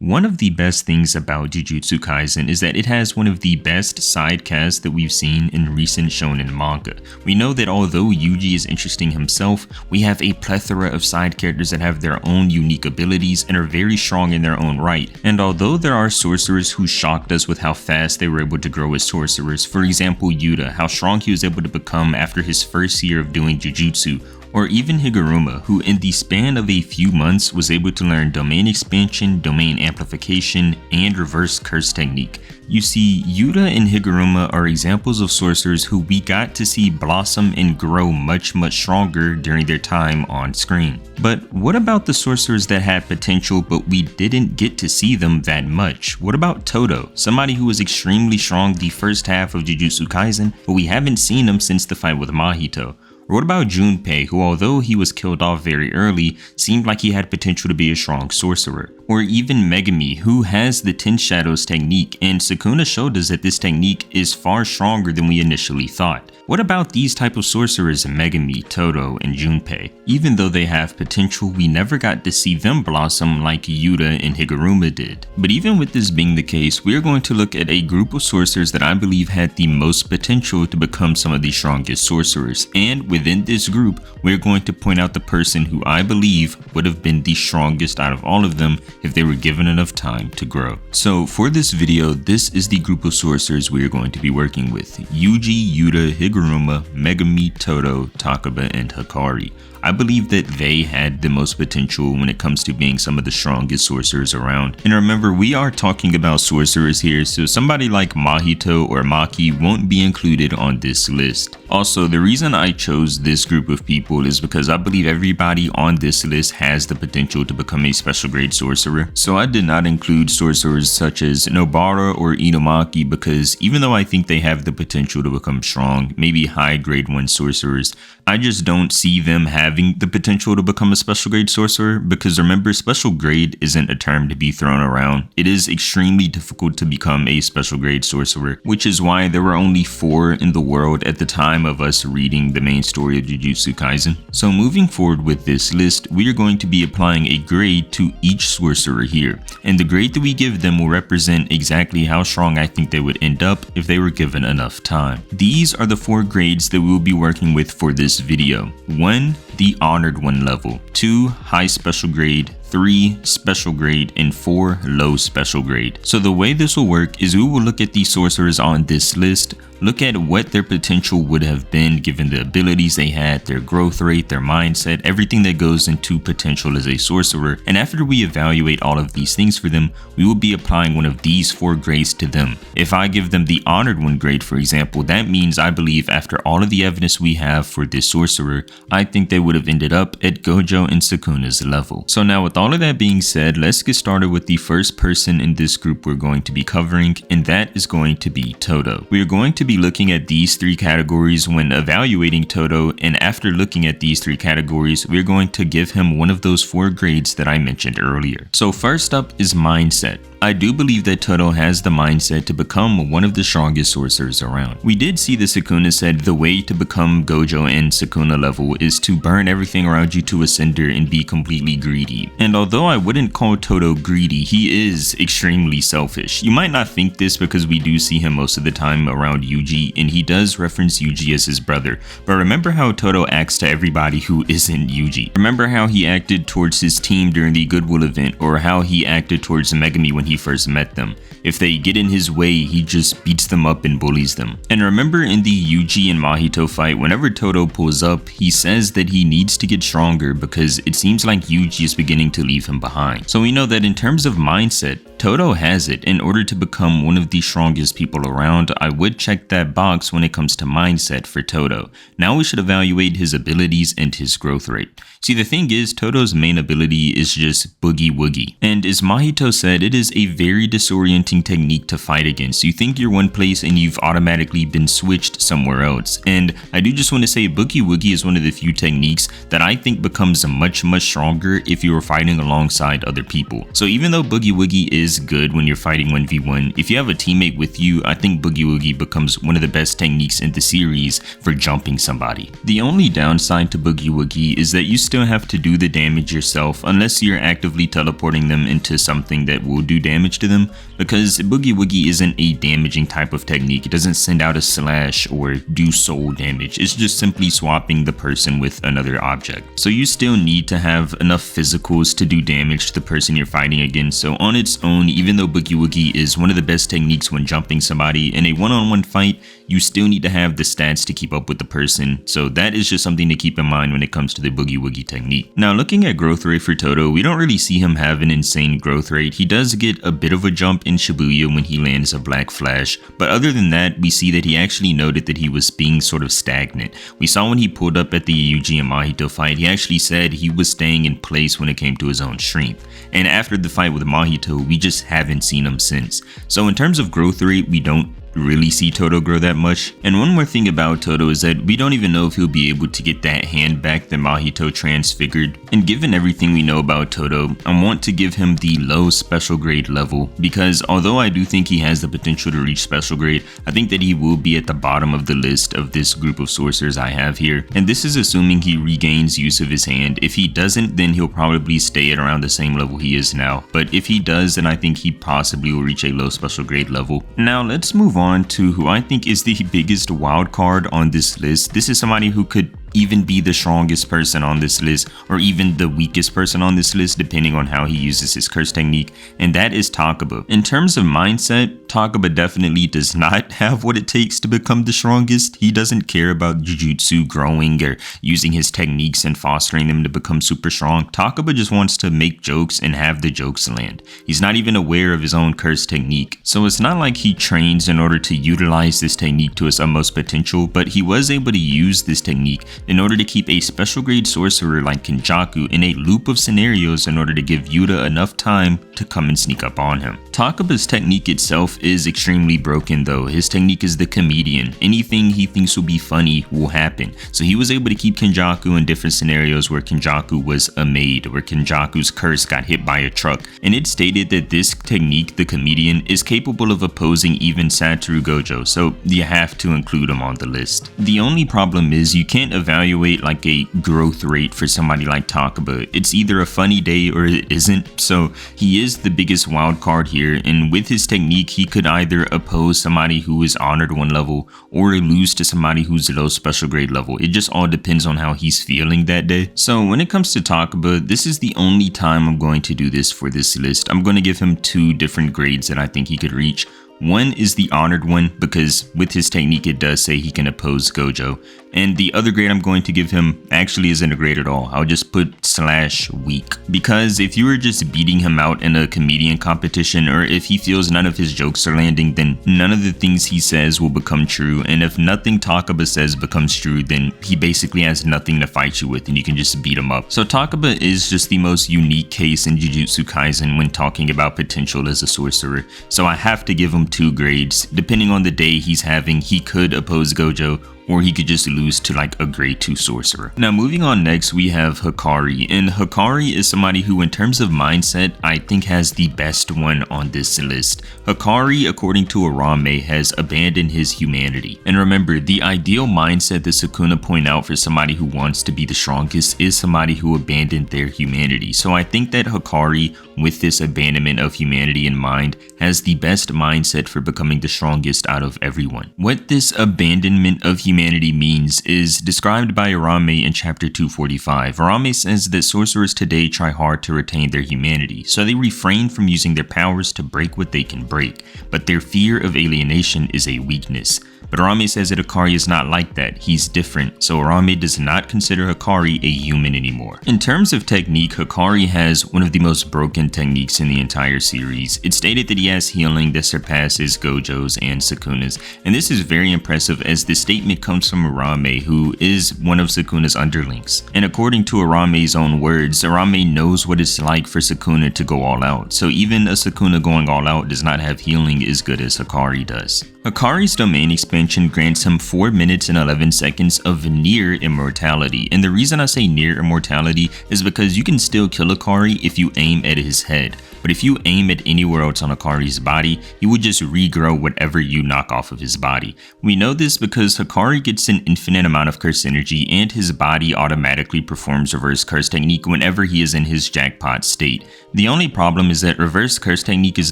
One of the best things about Jujutsu Kaisen is that it has one of the best side casts that we've seen in recent shonen manga. We know that although Yuji is interesting himself, we have a plethora of side characters that have their own unique abilities and are very strong in their own right. And although there are sorcerers who shocked us with how fast they were able to grow as sorcerers, for example Yuta, how strong he was able to become after his first year of doing Jujutsu, or even Higuruma, who in the span of a few months was able to learn domain expansion, domain amplification, and reverse curse technique. You see, Yuta and Higuruma are examples of sorcerers who we got to see blossom and grow much stronger during their time on screen. But what about the sorcerers that had potential but we didn't get to see them that much? What about Todo, somebody who was extremely strong the first half of Jujutsu Kaisen, but we haven't seen him since the fight with Mahito? Or what about Junpei, who although he was killed off very early, seemed like he had potential to be a strong sorcerer? Or even Megumi, who has the 10 Shadows technique, and Sukuna showed us that this technique is far stronger than we initially thought. What about these type of sorcerers, Megumi, Todo, and Junpei? Even though they have potential, we never got to see them blossom like Yuta and Higuruma did. But even with this being the case, we are going to look at a group of sorcerers that I believe had the most potential to become some of the strongest sorcerers. And within this group, we're going to point out the person who I believe would have been the strongest out of all of them if they were given enough time to grow. So for this video, this is the group of sorcerers we are going to be working with: Yuji, Yuta, Higuruma, Megumi, Todo, Takaba, and Hakari. I believe that they had the most potential when it comes to being some of the strongest sorcerers around. And remember, we are talking about sorcerers here, so somebody like Mahito or Maki won't be included on this list. Also, the reason I chose this group of people is because I believe everybody on this list has the potential to become a special grade sorcerer. So I did not include sorcerers such as Nobara or Inumaki because even though I think they have the potential to become strong, maybe high grade 1 sorcerers, I just don't see them having the potential to become a special grade sorcerer, because remember, special grade isn't a term to be thrown around. It is extremely difficult to become a special grade sorcerer, which is why there were only 4 in the world at the time of us reading the main story of Jujutsu Kaisen. So moving forward with this list, we are going to be applying a grade to each sorcerer here, and the grade that we give them will represent exactly how strong I think they would end up if they were given enough time. These are the 4 grades that we will be working with for this video. 1. The Honored 1 level, 2. High Special Grade, 3. Special Grade, and 4. Low Special Grade. So the way this will work is we will look at the sorcerers on this list, look at what their potential would have been given the abilities they had, their growth rate, their mindset, everything that goes into potential as a sorcerer, and after we evaluate all of these things for them, we will be applying one of these 4 grades to them. If I give them the Honored 1 grade, for example, that means I believe after all of the evidence we have for this sorcerer, I think they would have ended up at Gojo and Sukuna's level. So now with all of that being said, let's get started with the first person in this group we're going to be covering, and that is going to be Todo. We are going to be looking at these 3 categories when evaluating Todo, and after looking at these 3 categories, we're going to give him one of those 4 grades that I mentioned earlier. So first up is mindset. I do believe that Todo has the mindset to become one of the strongest sorcerers around. We did see that Sukuna said the way to become Gojo and Sukuna level is to burn everything around you to a cinder and be completely greedy. And although I wouldn't call Todo greedy, he is extremely selfish. You might not think this because we do see him most of the time around Yuji, and he does reference Yuji as his brother. But remember how Todo acts to everybody who isn't Yuji. Remember how he acted towards his team during the Goodwill event, or how he acted towards Megumi when he first met them. If they get in his way, he just beats them up and bullies them. And remember in the Yuji and Mahito fight, whenever Todo pulls up, he says that he needs to get stronger because it seems like Yuji is beginning to leave him behind. So we know that in terms of mindset, Todo has it. In order to become one of the strongest people around, I would check that box when it comes to mindset for Todo. Now we should evaluate his abilities and his growth rate. See, the thing is, Todo's main ability is just boogie woogie. And as Mahito said, it is a very disorienting daunting technique to fight against. You think you're one place and you've automatically been switched somewhere else. And I do just want to say Boogie Woogie is one of the few techniques that I think becomes much stronger if you are fighting alongside other people. So even though Boogie Woogie is good when you're fighting 1v1, if you have a teammate with you, I think Boogie Woogie becomes one of the best techniques in the series for jumping somebody. The only downside to Boogie Woogie is that you still have to do the damage yourself unless you're actively teleporting them into something that will do damage to them, because Boogie Woogie isn't a damaging type of technique. It doesn't send out a slash or do soul damage. It's just simply swapping the person with another object. So you still need to have enough physicals to do damage to the person you're fighting against. So on its own, even though Boogie Woogie is one of the best techniques when jumping somebody in a one-on-one fight, you still need to have the stats to keep up with the person. So that is just something to keep in mind when it comes to the Boogie Woogie technique. Now, looking at growth rate for Todo, we don't really see him have an insane growth rate. He does get a bit of a jump in Shibuya when he lands a Black Flash, but other than that, we see that he actually noted that he was being sort of stagnant. We saw when he pulled up at the Yuji and Mahito fight, he actually said he was staying in place when it came to his own strength. And after the fight with Mahito, we just haven't seen him since. So in terms of growth rate, we don't really see Todo grow that much. And one more thing about Todo is that we don't even know if he'll be able to get that hand back that Mahito transfigured. And given everything we know about Todo, I want to give him the low special grade level, because although I do think he has the potential to reach special grade, I think that he will be at the bottom of the list of this group of sorcerers I have here. And this is assuming he regains use of his hand. If he doesn't, then he'll probably stay at around the same level he is now. But if he does, then I think he possibly will reach a low special grade level. Now let's move on to who I think is the biggest wild card on this list. This is somebody who could even be the strongest person on this list, or even the weakest person on this list, depending on how he uses his curse technique, and that is Takaba. In terms of mindset, Takaba definitely does not have what it takes to become the strongest. He doesn't care about Jujutsu growing or using his techniques and fostering them to become super strong. Takaba just wants to make jokes and have the jokes land. He's not even aware of his own curse technique. So it's not like he trains in order to utilize this technique to its utmost potential, but he was able to use this technique in order to keep a special grade sorcerer like Kenjaku in a loop of scenarios in order to give Yuta enough time to come and sneak up on him. Takaba's technique itself is extremely broken though. His technique is the comedian. Anything he thinks will be funny will happen. So he was able to keep Kenjaku in different scenarios where Kenjaku was a maid, where Kenjaku's curse got hit by a truck. And it stated that this technique, the comedian, is capable of opposing even Satoru Gojo, so you have to include him on the list. The only problem is you can't evaluate like a growth rate for somebody like Takaba. It's either a funny day or it isn't, so he is the biggest wild card here, and with his technique he could either oppose somebody who is honored 1 level or lose to somebody who's low special grade level. It just all depends on how he's feeling that day. So when it comes to Takaba, this is the only time I'm going to do this for this list. I'm going to give him 2 different grades that I think he could reach. One is the honored one, because with his technique it does say he can oppose Gojo. And the other grade I'm going to give him actually isn't a grade at all. I'll just put /weak. Because if you were just beating him out in a comedian competition, or if he feels none of his jokes are landing, then none of the things he says will become true. And if nothing Takaba says becomes true, then he basically has nothing to fight you with and you can just beat him up. So Takaba is just the most unique case in Jujutsu Kaisen when talking about potential as a sorcerer. So I have to give him 2 grades. Depending on the day he's having, he could oppose Gojo, or he could just lose to like a grade 2 sorcerer. Now moving on, next we have Hakari, and Hakari is somebody who in terms of mindset I think has the best one on this list. Hakari, according to Arame, has abandoned his humanity. And remember, the ideal mindset that Sukuna point out for somebody who wants to be the strongest is somebody who abandoned their humanity. So I think that Hakari, with this abandonment of humanity in mind, has the best mindset for becoming the strongest out of everyone. What this abandonment of humanity means is described by Arame in chapter 245. Arame says that sorcerers today try hard to retain their humanity, so they refrain from using their powers to break what they can break, but their fear of alienation is a weakness. But Arame says that Hakari is not like that. He's different, so Arame does not consider Hakari a human anymore. In terms of technique, Hakari has one of the most broken techniques in the entire series. It's stated that he has healing that surpasses Gojo's and Sukuna's, and this is very impressive as the statement comes from Arame, who is one of Sukuna's underlings. And according to Arame's own words, Arame knows what it's like for Sukuna to go all out, so even a Sukuna going all out does not have healing as good as Hakari does. Hakari's domain expansion grants him 4 minutes and 11 seconds of near immortality, and the reason I say near immortality is because you can still kill Hakari if you aim at his head, but if you aim at anywhere else on Hakari's body, he will just regrow whatever you knock off of his body. We know this because Hakari gets an infinite amount of curse energy and his body automatically performs reverse curse technique whenever he is in his jackpot state. The only problem is that reverse curse technique is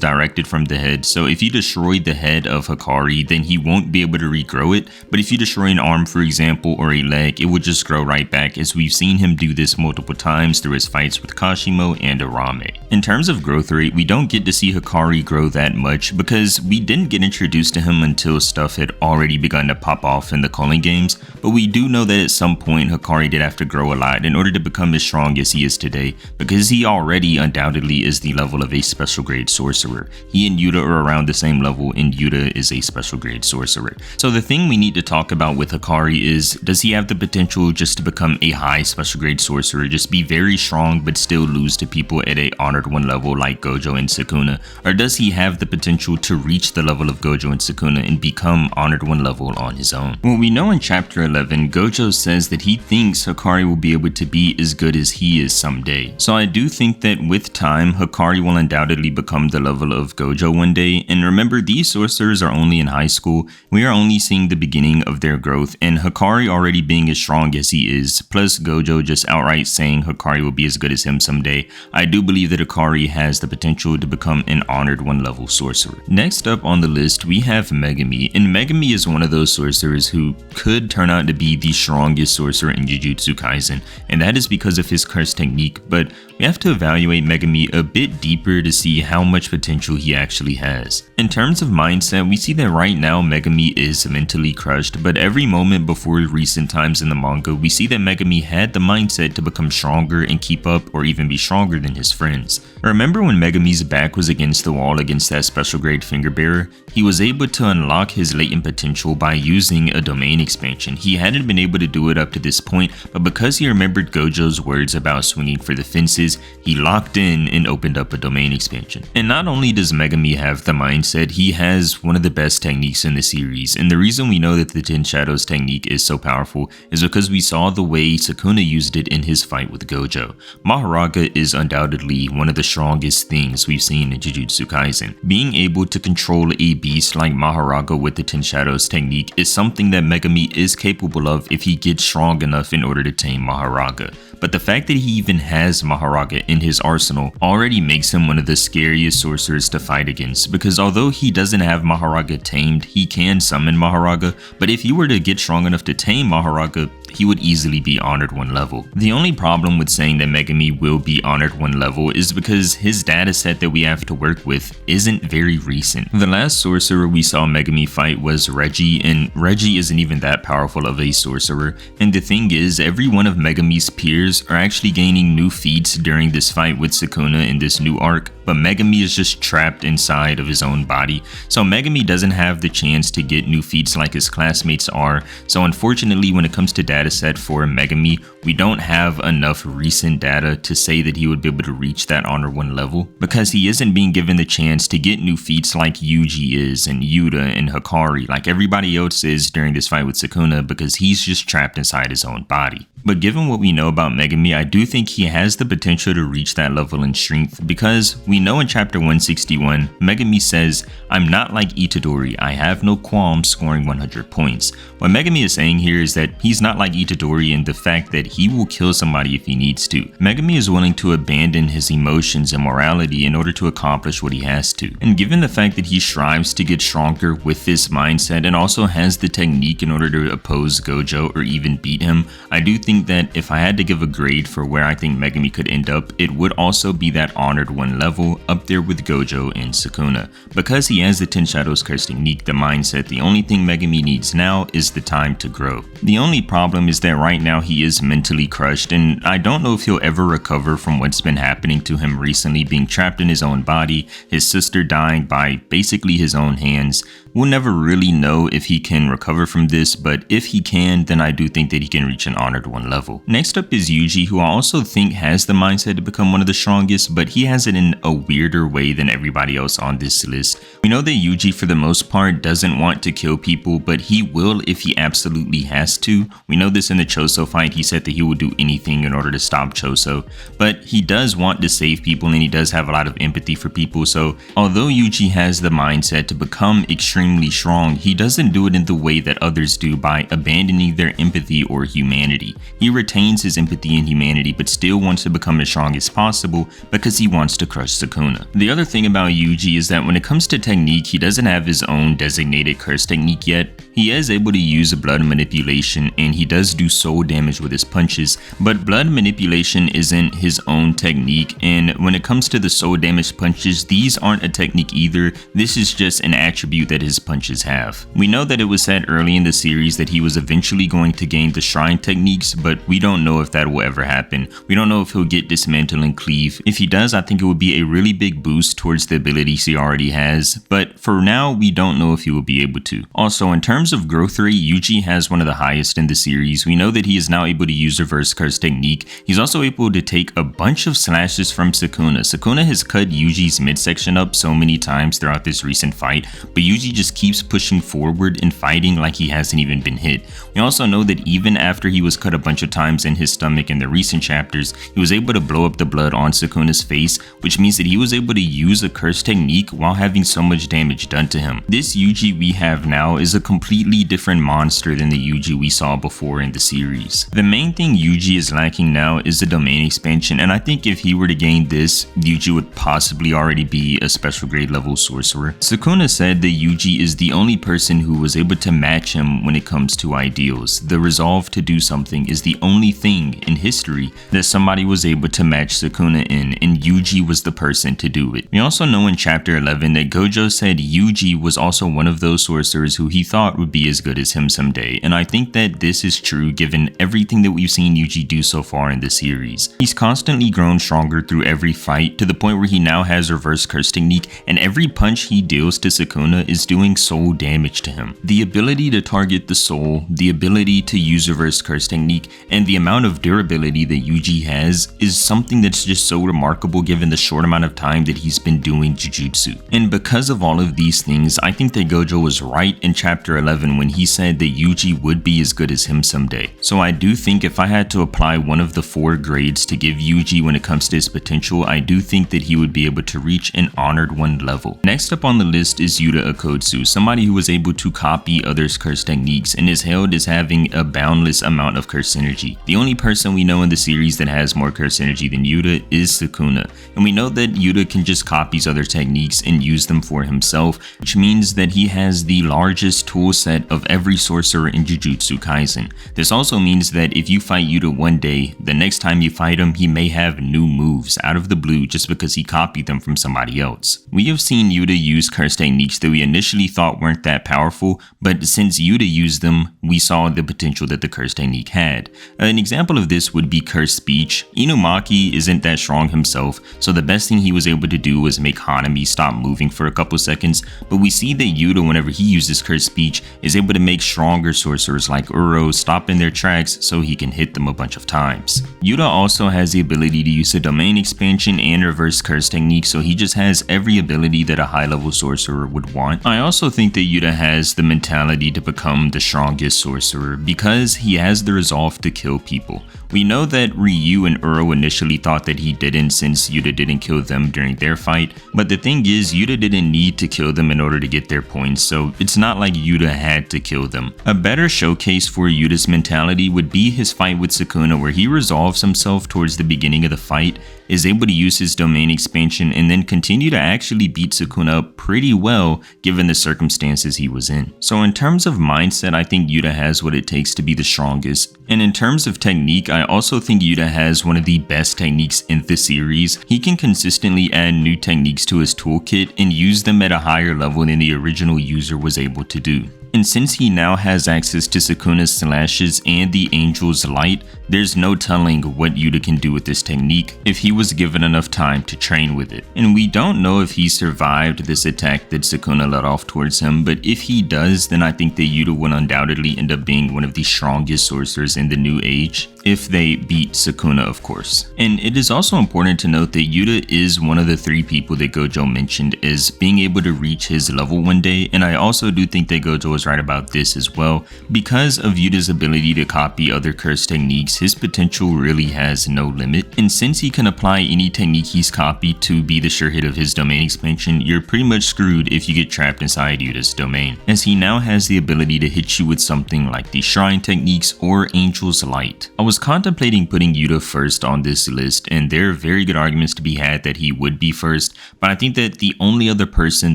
directed from the head, so if you destroy the head of Hakari, then he won't be able to regrow it, but if you destroy an arm, for example, or a leg, it will just grow right back, as we've seen him do this multiple times through his fights with Kashimo and Arame. In terms of growth rate, we don't get to see Hakari grow that much because we didn't get introduced to him until stuff had already begun to pop off in the Culling games, but we do know that at some point Hakari did have to grow a lot in order to become as strong as he is today, because he already undoubtedly is the level of a special grade sorcerer. He and Yuta are around the same level, and Yuta is a special grade sorcerer. So the thing we need to talk about with Hakari is, does he have the potential just to become a high special grade sorcerer, just be very strong but still lose to people at a honored 1 level like Gojo and Sukuna, or does he have the potential to reach the level of Gojo and Sukuna and become honored 1 level on his own? Well, we know in chapter 11, Gojo says that he thinks Hakari will be able to be as good as he is someday. So I do think that with time, Hakari will undoubtedly become the level of Gojo one day, and remember, these sorcerers are only in high school. We are only seeing the beginning of their growth, and Hakari already being as strong as he is, plus Gojo just outright saying Hakari will be as good as him someday, I do believe that Hakari has the potential to become an honored 1 level sorcerer. Next up on the list, we have Megumi, and Megumi is one of those sorcerers who could turn out to be the strongest sorcerer in Jujutsu Kaisen, and that is because of his curse technique, but we have to evaluate Megumi a bit deeper to see how much potential he actually has. In terms of mindset, we see that right now Megumi is mentally crushed, but every moment before recent times in the manga, we see that Megumi had the mindset to become stronger and keep up or even be stronger than his friends. Remember when Megumi's back was against the wall against that special grade finger bearer? He was able to unlock his latent potential by using a domain expansion. He hadn't been able to do it up to this point, but because he remembered Gojo's words about swinging for the fences, he locked in and opened up a domain expansion. And not only does Megumi have the mindset, he has one of the best techniques in the series, and the reason we know that the 10 Shadows technique is so powerful is because we saw the way Sukuna used it in his fight with Gojo. Maharaga is undoubtedly one of the strongest things we've seen in Jujutsu Kaisen. Being able to control a beast like Maharaga with the 10 Shadows technique is something that Megumi is capable of if he gets strong enough in order to tame Maharaga. But the fact that he even has Maharaga in his arsenal already makes him one of the scariest sorcerers to fight against, because although he doesn't have Maharaga tamed, he can summon Maharaga, but if he were to get strong enough to tame Maharaga, he would easily be honored 1 level. The only problem with saying that Megumi will be honored 1 level is because his dataset that we have to work with isn't very recent. The last sorcerer we saw Megumi fight was Reggie, and Reggie isn't even that powerful of a sorcerer, and the thing is, every one of Megumi's peers are actually gaining new feats during this fight with Sukuna in this new arc, but Megumi is just trapped inside of his own body, so Megumi doesn't have the chance to get new feats like his classmates are. So unfortunately, when it comes to dataset for Megumi, we don't have enough recent data to say that he would be able to reach that honor 1 level, because he isn't being given the chance to get new feats like Yuji is, and Yuta and Hakari, like everybody else is during this fight with Sukuna, because he's just trapped inside his own body. But given what we know about Megumi, I do think he has the potential to reach that level in strength, because we know in chapter 161, Megumi says, "I'm not like Itadori, I have no qualms scoring 100 points. What Megumi is saying here is that he's not like Itadori in the fact that he will kill somebody if he needs to. Megumi is willing to abandon his emotions and morality in order to accomplish what he has to. And given the fact that he strives to get stronger with this mindset and also has the technique in order to oppose Gojo or even beat him, I do think that if I had to give a grade for where I think Megumi could end up, it would also be that honored 1 level up there with Gojo and Sukuna. Because he has the 10 Shadows curse technique, the mindset, the only thing Megumi needs now is the time to grow. The only problem is that right now he is mentally crushed, and I don't know if he'll ever recover from what's been happening to him recently, being trapped in his own body, his sister dying by basically his own hands, We'll never really know if he can recover from this, but if he can, then I do think that he can reach an Honored 1 level. Next up is Yuji, who I also think has the mindset to become one of the strongest, but he has it in a weirder way than everybody else on this list. We know that Yuji for the most part doesn't want to kill people, but he will if he absolutely has to. We know this in the Choso fight. He said that he would do anything in order to stop Choso, but he does want to save people and he does have a lot of empathy for people. So although Yuji has the mindset to become extremely strong, he doesn't do it in the way that others do by abandoning their empathy or humanity. He retains his empathy and humanity, but still wants to become as strong as possible because he wants to crush Sukuna. The other thing about Yuji is that when it comes to technique, he doesn't have his own designated curse technique yet. He is able to use blood manipulation and he does do soul damage with his punches, but blood manipulation isn't his own technique, and when it comes to the soul damage punches, these aren't a technique either. This is just an attribute that his punches have. We know that it was said early in the series that he was eventually going to gain the shrine techniques, but we don't know if that will ever happen. We don't know if he'll get dismantle and cleave. If he does, I think it would be a really big boost towards the abilities he already has, but for now we don't know if he will be able to. Also, in terms of growth rate, Yuji has one of the highest in the series. We know that he is now able to use reverse curse technique. He's also able to take a bunch of slashes from Sukuna. Sukuna has cut Yuji's midsection up so many times throughout this recent fight, but Yuji just keeps pushing forward and fighting like he hasn't even been hit. We also know that even after he was cut a bunch of times in his stomach in the recent chapters, he was able to blow up the blood on Sukuna's face, which means that he was able to use a curse technique while having so much damage done to him. This Yuji we have now is a completely different monster than the Yuji we saw before in the series. The main thing Yuji is lacking now is the domain expansion, and I think if he were to gain this, Yuji would possibly already be a special grade level sorcerer. Sukuna said that Yuji is the only person who was able to match him when it comes to ideals. The resolve to do something is the only thing in history that somebody was able to match Sukuna in, and Yuji was the person to do it. We also know in chapter 11 that Gojo said Yuji was also one of those sorcerers who he thought would be as good as him someday, and I think that this is true given everything that we've seen Yuji do so far in the series. He's constantly grown stronger through every fight to the point where he now has reverse curse technique, and every punch he deals to Sukuna is doing soul damage to him. The ability to target the soul, the ability to use reverse curse technique, and the amount of durability that Yuji has is something that's just so remarkable given the short amount of time that he's been doing Jujutsu. And because of all of these things, I think that Gojo was right in chapter 11 when he said that Yuji would be as good as him someday. So I do think if I had to apply one of the 4 grades to give Yuji when it comes to his potential, I do think that he would be able to reach an Honored 1 level. Next up on the list is Yuta Okkotsu, somebody who was able to copy others' curse techniques and is hailed as having a boundless amount of curse energy. The only person we know in the series that has more curse energy than Yuta is Sukuna, and we know that Yuta can just copy other techniques and use them for himself, which means that he has the largest tool set of every sorcerer in Jujutsu Kaisen. This also means that if you fight Yuta one day, the next time you fight him, he may have new moves out of the blue just because he copied them from somebody else. We have seen Yuta use curse techniques that we initially thought weren't that powerful, but since Yuta used them, we saw the potential that the curse technique had. An example of this would be curse speech. Inumaki isn't that strong himself, so the best thing he was able to do was make Hanami stop moving for a couple seconds, but we see that Yuta, whenever he uses curse speech, is able to make stronger sorcerers like Uro stop in their tracks so he can hit them a bunch of times. Yuta also has the ability to use a domain expansion and reverse curse technique, so he just has every ability that a high level sorcerer would want. I also think that Yuta has the mentality to become the strongest sorcerer because he has the resolve to kill people. We know that Ryu and Uro initially thought that he didn't since Yuta didn't kill them during their fight, but the thing is Yuta didn't need to kill them in order to get their points, so it's not like Yuta had to kill them. A better showcase for Yuta's mentality would be his fight with Sukuna, where he resolves himself towards the beginning of the fight, is able to use his domain expansion, and then continue to actually beat Sukuna up pretty well given the circumstances he was in. So in terms of mindset, I think Yuta has what it takes to be the strongest. And in terms of technique, I also think Yuta has one of the best techniques in the series. He can consistently add new techniques to his toolkit and use them at a higher level than the original user was able to do. And since he now has access to Sukuna's slashes and the Angel's Light, there's no telling what Yuta can do with this technique if he was given enough time to train with it. And we don't know if he survived this attack that Sukuna let off towards him, but if he does, then I think that Yuta would undoubtedly end up being one of the strongest sorcerers in the new age, if they beat Sukuna, of course. And it is also important to note that Yuta is one of the 3 people that Gojo mentioned as being able to reach his level one day, and I also do think that Gojo was right about this as well. Because of Yuta's ability to copy other curse techniques, his potential really has no limit, and since he can apply any technique he's copied to be the sure hit of his domain expansion, you're pretty much screwed if you get trapped inside Yuta's domain, as he now has the ability to hit you with something like the Shrine techniques or Angel's Light. I was contemplating putting Yuta first on this list, and there are very good arguments to be had that he would be first, but I think that the only other person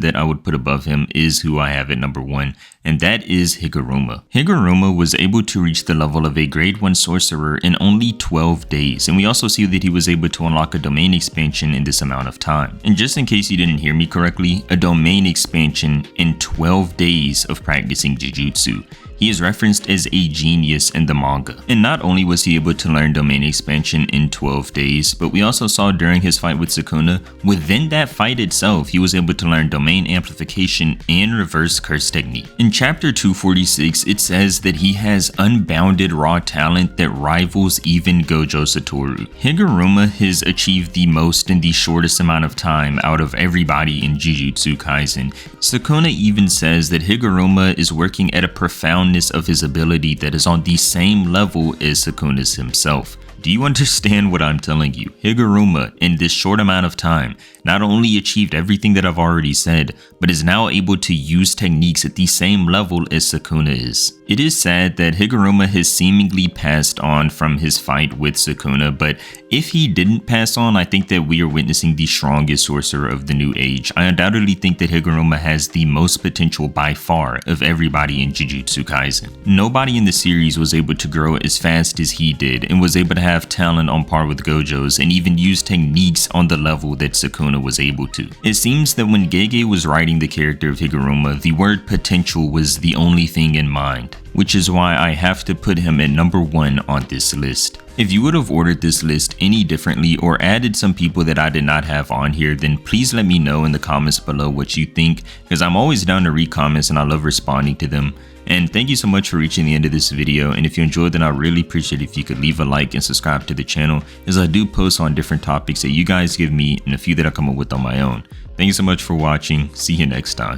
that I would put above him is who I have at number 1, and that is Higuruma. Higuruma was able to reach the level of a grade 1 sorcerer in only 12 days, and we also see that he was able to unlock a domain expansion in this amount of time. And just in case you didn't hear me correctly, a domain expansion in 12 days of practicing Jujutsu. He is referenced as a genius in the manga. And not only was he able to learn domain expansion in 12 days, but we also saw during his fight with Sukuna, within that fight itself, he was able to learn domain amplification and reverse curse technique. In chapter 246, it says that he has unbounded raw talent that rivals even Gojo Satoru. Higuruma has achieved the most in the shortest amount of time out of everybody in Jujutsu Kaisen. Sukuna even says that Higuruma is working at a profound of his ability that is on the same level as Sukuna's himself. Do you understand what I'm telling you? Higuruma, in this short amount of time, not only achieved everything that I've already said, but is now able to use techniques at the same level as Sukuna is. It is sad that Higuruma has seemingly passed on from his fight with Sukuna, but if he didn't pass on, I think that we are witnessing the strongest sorcerer of the new age. I undoubtedly think that Higuruma has the most potential by far of everybody in Jujutsu Kaisen. Nobody in the series was able to grow as fast as he did, and was able to have talent on par with Gojo's, and even use techniques on the level that Sukuna was able to. It seems that when Gege was writing the character of Higuruma, the word potential was the only thing in mind, which is why I have to put him at number 1 on this list. If you would have ordered this list any differently or added some people that I did not have on here, then please let me know in the comments below what you think, because I'm always down to read comments and I love responding to them. And thank you so much for reaching the end of this video, and if you enjoyed, then I really appreciate if you could leave a like and subscribe to the channel, as I do post on different topics that you guys give me and a few that I come up with on my own. Thank you so much for watching. See you next time.